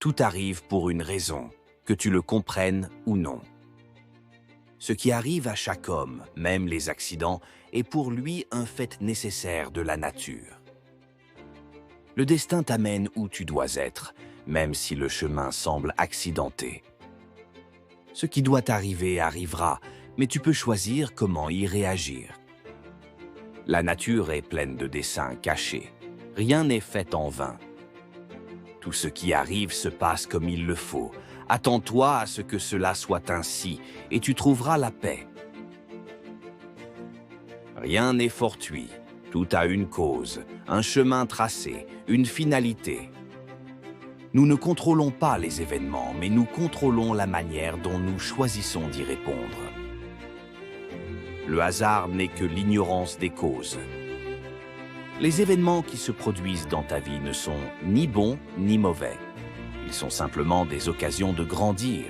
Tout arrive pour une raison, que tu le comprennes ou non. Ce qui arrive à chaque homme, même les accidents, est pour lui un fait nécessaire de la nature. Le destin t'amène où tu dois être, même si le chemin semble accidenté. Ce qui doit arriver arrivera, mais tu peux choisir comment y réagir. La nature est pleine de desseins cachés. Rien n'est fait en vain. Tout ce qui arrive se passe comme il le faut. Attends-toi à ce que cela soit ainsi, et tu trouveras la paix. Rien n'est fortuit. Tout a une cause, un chemin tracé, une finalité. Nous ne contrôlons pas les événements, mais nous contrôlons la manière dont nous choisissons d'y répondre. Le hasard n'est que l'ignorance des causes. Les événements qui se produisent dans ta vie ne sont ni bons ni mauvais. Ils sont simplement des occasions de grandir.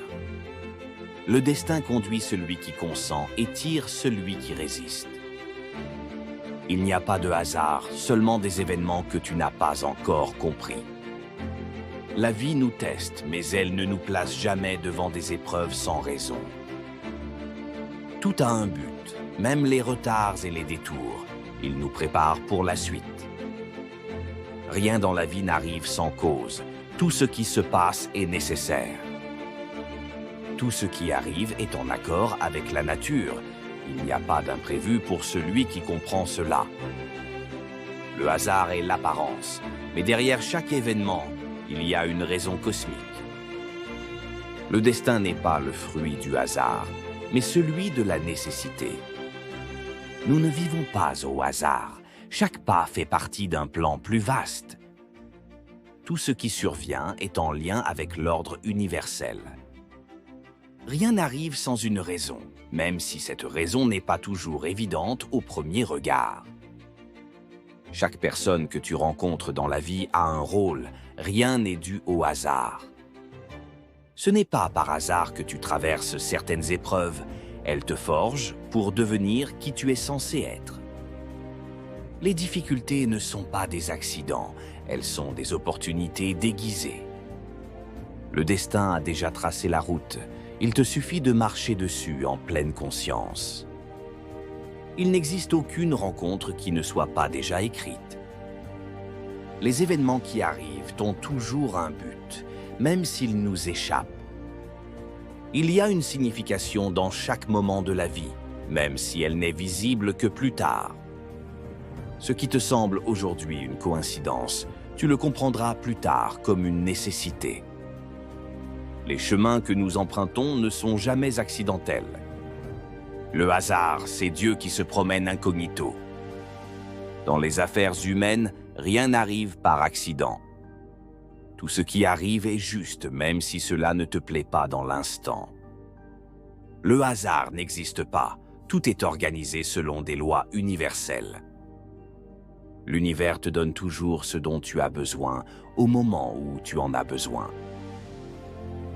Le destin conduit celui qui consent et tire celui qui résiste. Il n'y a pas de hasard, seulement des événements que tu n'as pas encore compris. La vie nous teste, mais elle ne nous place jamais devant des épreuves sans raison. Tout a un but, même les retards et les détours. Il nous prépare pour la suite. Rien dans la vie n'arrive sans cause. Tout ce qui se passe est nécessaire. Tout ce qui arrive est en accord avec la nature. Il n'y a pas d'imprévu pour celui qui comprend cela. Le hasard est l'apparence, mais derrière chaque événement, il y a une raison cosmique. Le destin n'est pas le fruit du hasard, mais celui de la nécessité. Nous ne vivons pas au hasard. Chaque pas fait partie d'un plan plus vaste. Tout ce qui survient est en lien avec l'ordre universel. Rien n'arrive sans une raison, même si cette raison n'est pas toujours évidente au premier regard. Chaque personne que tu rencontres dans la vie a un rôle, rien n'est dû au hasard. Ce n'est pas par hasard que tu traverses certaines épreuves, elles te forgent pour devenir qui tu es censé être. Les difficultés ne sont pas des accidents, elles sont des opportunités déguisées. Le destin a déjà tracé la route, il te suffit de marcher dessus en pleine conscience. Il n'existe aucune rencontre qui ne soit pas déjà écrite. Les événements qui arrivent ont toujours un but, même s'ils nous échappent. Il y a une signification dans chaque moment de la vie, même si elle n'est visible que plus tard. Ce qui te semble aujourd'hui une coïncidence, tu le comprendras plus tard comme une nécessité. Les chemins que nous empruntons ne sont jamais accidentels. Le hasard, c'est Dieu qui se promène incognito. Dans les affaires humaines, rien n'arrive par accident. Tout ce qui arrive est juste, même si cela ne te plaît pas dans l'instant. Le hasard n'existe pas, tout est organisé selon des lois universelles. L'univers te donne toujours ce dont tu as besoin, au moment où tu en as besoin.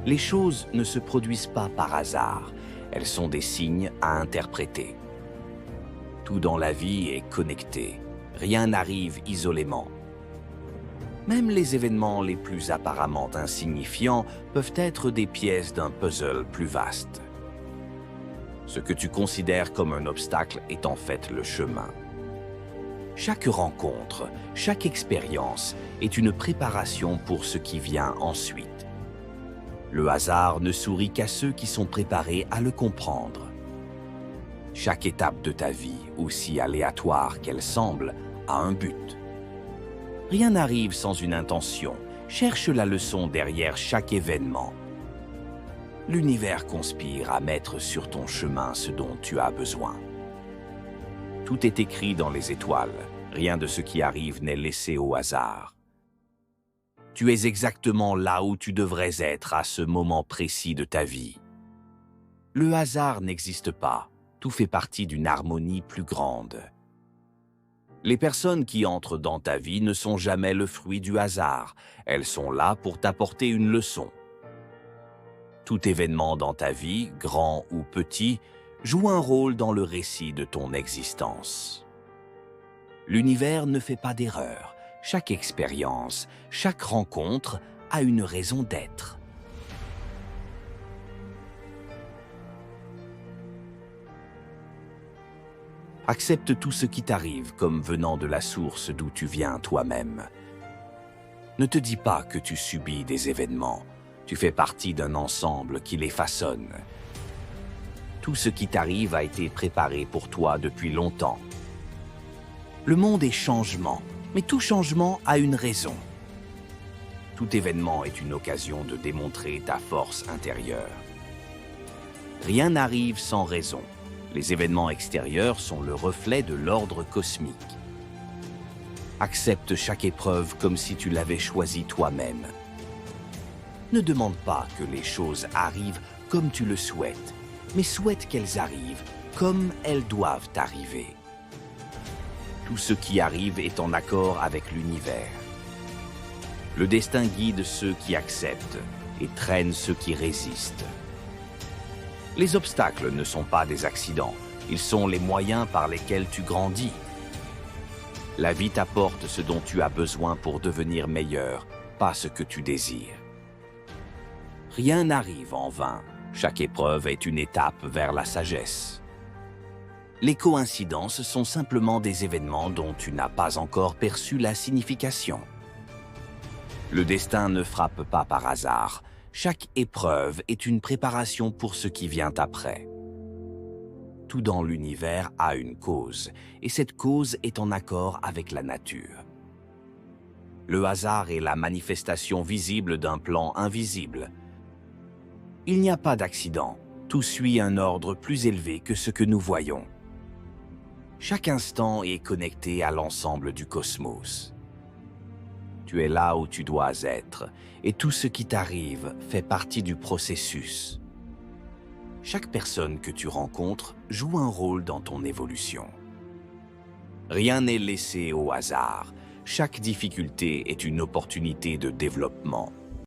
Les choses ne se produisent pas par hasard, elles sont des signes à interpréter. Tout dans la vie est connecté, rien n'arrive isolément. Même les événements les plus apparemment insignifiants peuvent être des pièces d'un puzzle plus vaste. Ce que tu considères comme un obstacle est en fait le chemin. Chaque rencontre, chaque expérience est une préparation pour ce qui vient ensuite. Le hasard ne sourit qu'à ceux qui sont préparés à le comprendre. Chaque étape de ta vie, aussi aléatoire qu'elle semble, a un but. Rien n'arrive sans une intention. Cherche la leçon derrière chaque événement. L'univers conspire à mettre sur ton chemin ce dont tu as besoin. Tout est écrit dans les étoiles. Rien de ce qui arrive n'est laissé au hasard. Tu es exactement là où tu devrais être à ce moment précis de ta vie. Le hasard n'existe pas. Tout fait partie d'une harmonie plus grande. Les personnes qui entrent dans ta vie ne sont jamais le fruit du hasard. Elles sont là pour t'apporter une leçon. Tout événement dans ta vie, grand ou petit, joue un rôle dans le récit de ton existence. L'univers ne fait pas d'erreur. Chaque expérience, chaque rencontre a une raison d'être. Accepte tout ce qui t'arrive comme venant de la source d'où tu viens toi-même. Ne te dis pas que tu subis des événements. Tu fais partie d'un ensemble qui les façonne. Tout ce qui t'arrive a été préparé pour toi depuis longtemps. Le monde est changement, mais tout changement a une raison. Tout événement est une occasion de démontrer ta force intérieure. Rien n'arrive sans raison. Les événements extérieurs sont le reflet de l'ordre cosmique. Accepte chaque épreuve comme si tu l'avais choisie toi-même. Ne demande pas que les choses arrivent comme tu le souhaites, mais souhaite qu'elles arrivent comme elles doivent arriver. Tout ce qui arrive est en accord avec l'univers. Le destin guide ceux qui acceptent et traîne ceux qui résistent. Les obstacles ne sont pas des accidents, ils sont les moyens par lesquels tu grandis. La vie t'apporte ce dont tu as besoin pour devenir meilleur, pas ce que tu désires. Rien n'arrive en vain, chaque épreuve est une étape vers la sagesse. Les coïncidences sont simplement des événements dont tu n'as pas encore perçu la signification. Le destin ne frappe pas par hasard. Chaque épreuve est une préparation pour ce qui vient après. Tout dans l'univers a une cause, et cette cause est en accord avec la nature. Le hasard est la manifestation visible d'un plan invisible. Il n'y a pas d'accident, tout suit un ordre plus élevé que ce que nous voyons. Chaque instant est connecté à l'ensemble du cosmos. Tu es là où tu dois être, et tout ce qui t'arrive fait partie du processus. Chaque personne que tu rencontres joue un rôle dans ton évolution. Rien n'est laissé au hasard. Chaque difficulté est une opportunité de développement.